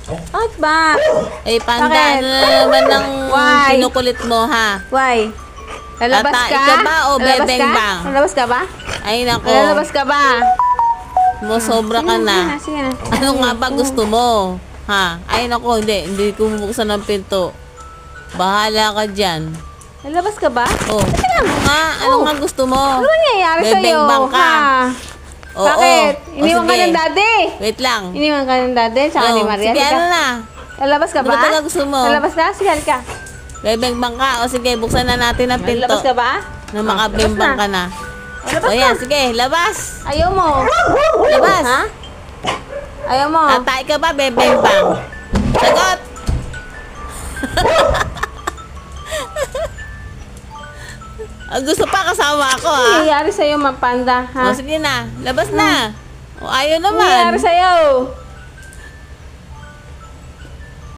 Bakit ba? Eh, panda, Bakit? ano na naman ng Why? kinukulit mo, ha? Why? Lalabas Tatae ka? ka ba o Lalabas bebeng ka? bang? Lalabas ka ba? Ay, nako. Lalabas ka ba? Sobra ka na. Sige na. Ano nga ba gusto mo? Ha? Ay, nako, hindi ko bubuksan ng pinto. Bahala ka dyan. Lalabas ka ba? Oh, ano nga gusto mo? Ano nangyayari sa'yo? Bebeng bang ka. Ha? Oo. Bakit? O, Iniwan ka sige. ng daddy. Wait lang. Iniwan ka ng daddy, tsaka ni Maria. Sige, Sige. ano na? Lalabas ka Ano ba? talaga gusto mo? Lalabas ka? Sige, halika. Bebeng bang ka. O sige, buksan na natin ang pinto. Lalabas ka ba? Na makabimbang ka na. Lalabas O ka. yan, sige, labas. Ayaw mo. Labas. Ha? Ayaw mo. Tatay ka ba, bebeng bang? Sagot! Gusto pa kasama ako, Ano ha? nangyayari sa'yo, Mapanda? Ha? O sige na, labas na. O ayaw Ano nangyayari naman. sa'yo?